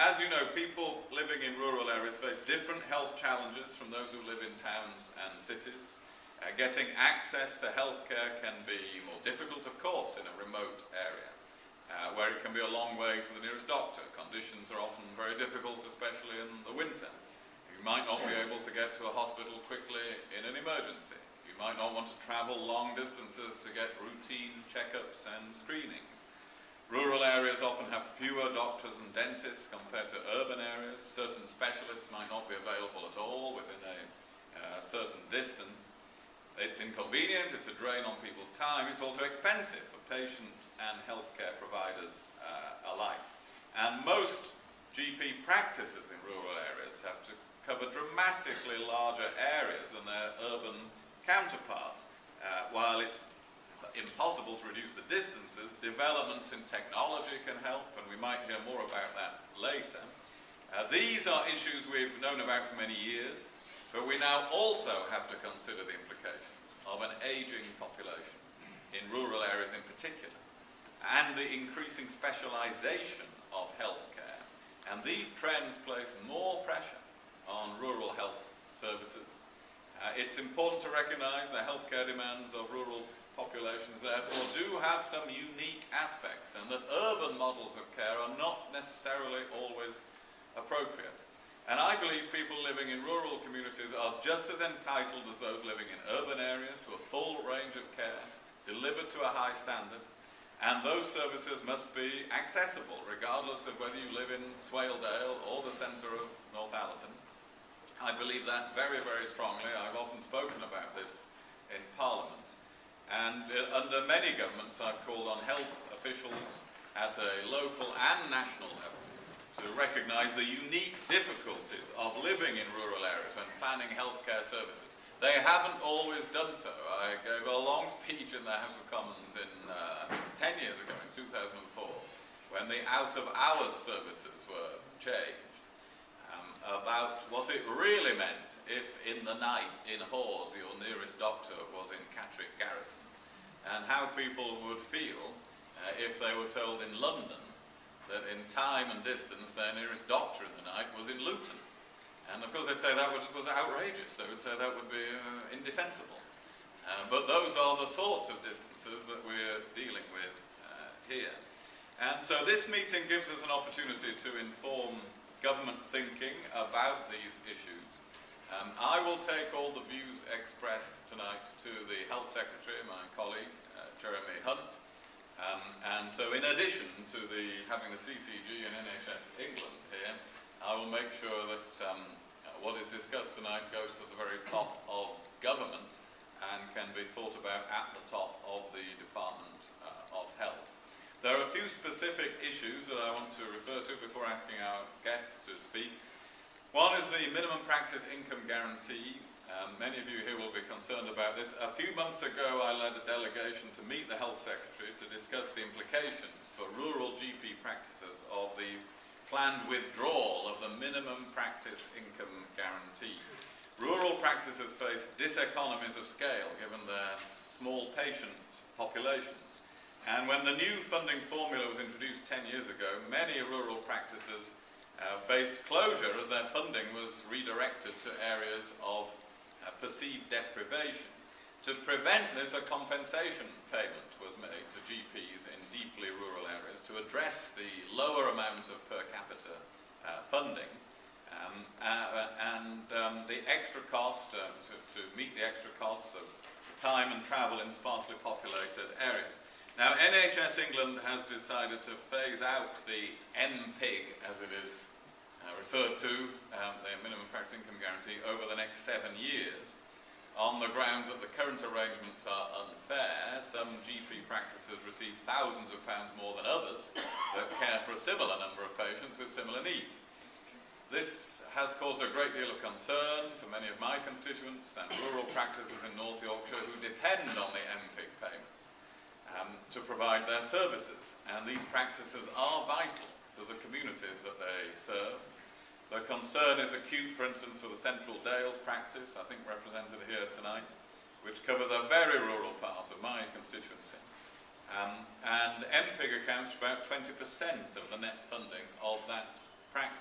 As you know, people living in rural areas face different health challenges from those who live in towns and cities. Getting access to healthcare can be more difficult, of course, in a remote area, where it can be a long way to the nearest doctor. Conditions are often very difficult, especially in the winter. You might not be able to get to a hospital quickly in an emergency. You might not want to travel long distances to get routine checkups and screenings. Rural areas often have fewer doctors and dentists compared to urban areas. Certain specialists might not be available at all within a certain distance. It's inconvenient, it's a drain on people's time, it's also expensive for patients and healthcare providers alike. And most GP practices in rural areas have to cover dramatically larger areas than their urban counterparts. While it's impossible to reduce the distances, developments in technology can help, and we might hear more about that later. These are issues we've known about for many years, but we now also have to consider the implications of an aging population, in rural areas in particular, and the increasing specialization of healthcare. And these trends place more pressure on rural health services. It's important to recognize the healthcare demands of rural populations, therefore, do have some unique aspects, and that urban models of care are not necessarily always appropriate. And I believe people living in rural communities are just as entitled as those living in urban areas to a full range of care, delivered to a high standard, and those services must be accessible, regardless of whether you live in Swaledale or the centre of Northallerton. I believe that very, very strongly. I've often spoken about this in Parliament. And under many governments, I've called on health officials at a local and national level to recognise the unique difficulties of living in rural areas when planning healthcare services. They haven't always done so. I gave a long speech in the House of Commons 10 years ago, in 2004, when the out-of-hours services were changed, about what it really meant if in the night in Hawes your nearest doctor was in Catterick Garrison, and how people would feel if they were told in London that in time and distance their nearest doctor in the night was in Luton. And of course they'd say that was outrageous. They would say that would be indefensible. But those are the sorts of distances that we're dealing with here. And so this meeting gives us an opportunity to inform government thinking about these issues. I will take all the views expressed tonight to the Health Secretary, my colleague, Jeremy Hunt. And so in addition to having the CCG and NHS England here, I will make sure that what is discussed tonight goes to the very top of government and can be thought about at the top of the Department of Health. There are a few specific issues that I want to refer to before asking our guests to speak. One is the minimum practice income guarantee. Many of you here will be concerned about this. A few months ago, I led a delegation to meet the Health Secretary to discuss the implications for rural GP practices of the planned withdrawal of the minimum practice income guarantee. Rural practices face diseconomies of scale given their small patient populations. And when the new funding formula was introduced 10 years ago, many rural practices faced closure as their funding was redirected to areas of perceived deprivation. To prevent this, a compensation payment was made to GPs in deeply rural areas to address the lower amount of per capita funding and the extra cost to meet the extra costs of time and travel in sparsely populated areas. Now, NHS England has decided to phase out the NPIG, as it is referred to, the minimum practice income guarantee, over the next 7 years, on the grounds that the current arrangements are unfair. Some GP practices receive thousands of pounds more than others that care for a similar number of patients with similar needs. This has caused a great deal of concern for many of my constituents and rural practices in North Yorkshire who depend on the NPIG payments to provide their services. And these practices are vital to the communities that they serve. The concern is acute, for instance, for the Central Dales practice, I think represented here tonight, which covers a very rural part of my constituency. And NPIG accounts for about 20% of the net funding of that practice.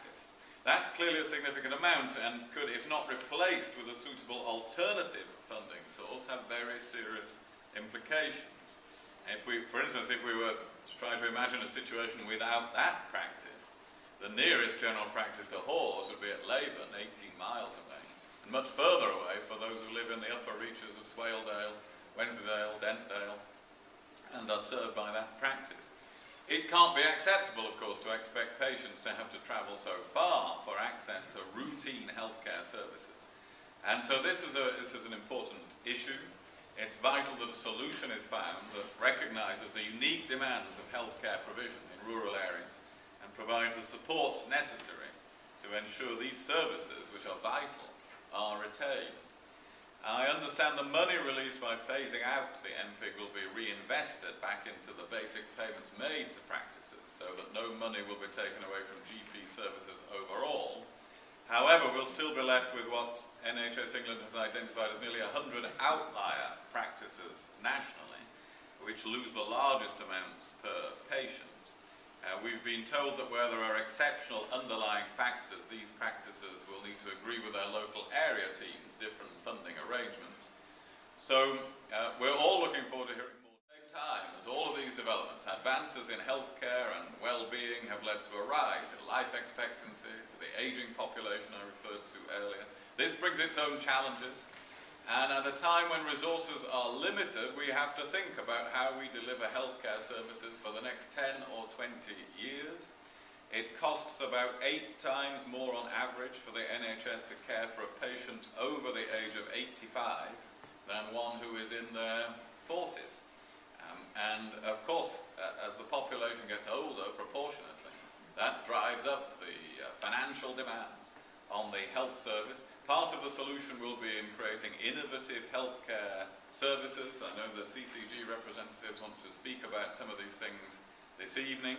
clearly a significant amount and could, if not replaced with a suitable alternative funding source, have very serious implications. If we, for instance, if we were to try to imagine a situation without that practice, the nearest general practice to Hawes would be at Leyburn, 18 miles away, and much further away for those who live in the upper reaches of Swaledale, Wensleydale, Dentdale, and are served by that practice. It can't be acceptable, of course, to expect patients to have to travel so far for access to routine healthcare services. And so this is an important issue. It's vital that a solution is found that recognises the unique demands of healthcare provision in rural areas and provides the support necessary to ensure these services, which are vital, are retained. I understand the money released by phasing out the NPIG will be reinvested back into the basic payments made to practices, so that no money will be taken away from GP services overall. However, we'll still be left with what NHS England has identified as nearly 100 outlier practices nationally, which lose the largest amounts per patient. We've been told that where there are exceptional underlying factors, these practices will need to agree with their local area teams, different funding arrangements. So we're all looking forward to hearing more. At the same time, as all of these developments, advances in healthcare and well-being have led to a rise in life expectancy, to the ageing population I referred to earlier. This brings its own challenges. And at a time when resources are limited, we have to think about how we deliver healthcare services for the next 10 or 20 years. It costs about 8 times more on average for the NHS to care for a patient over the age of 85 than one who is in their 40s. And of course, as the population gets older proportionately, that drives up the financial demands on the health service. Part of the solution will be in creating innovative healthcare services. I know the CCG representatives want to speak about some of these things this evening.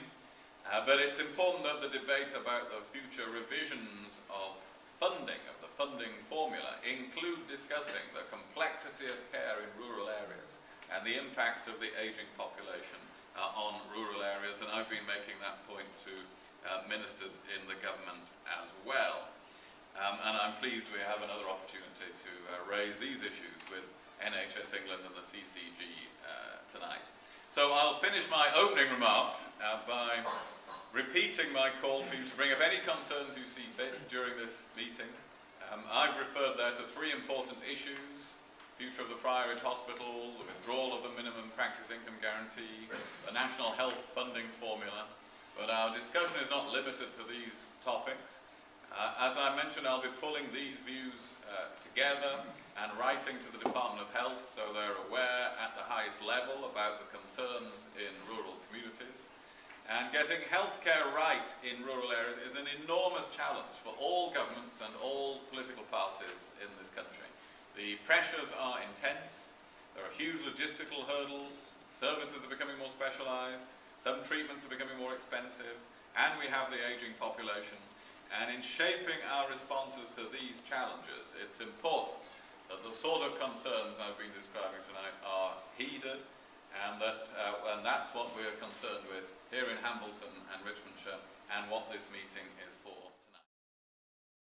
But it's important that the debate about the future revisions of funding, of the funding formula, include discussing the complexity of care in rural areas and the impact of the ageing population on rural areas. And I've been making that point to ministers in the government as well. And I'm pleased we have another opportunity to raise these issues with NHS England and the CCG tonight. So I'll finish my opening remarks by repeating my call for you to bring up any concerns you see fit during this meeting. I've referred there to 3 important issues: future of the Friarage Hospital, the withdrawal of the minimum practice income guarantee, the national health funding formula. But our discussion is not limited to these topics. As I mentioned, I'll be pulling these views together and writing to the Department of Health so they're aware at the highest level about the concerns in rural communities. And getting healthcare right in rural areas is an enormous challenge for all governments and all political parties in this country. The pressures are intense, there are huge logistical hurdles, services are becoming more specialised, some treatments are becoming more expensive, and we have the ageing population. And in shaping our responses to these challenges, it's important that the sort of concerns I've been describing tonight are heeded, and that's what we're concerned with here in Hambleton and Richmondshire, and what this meeting is for.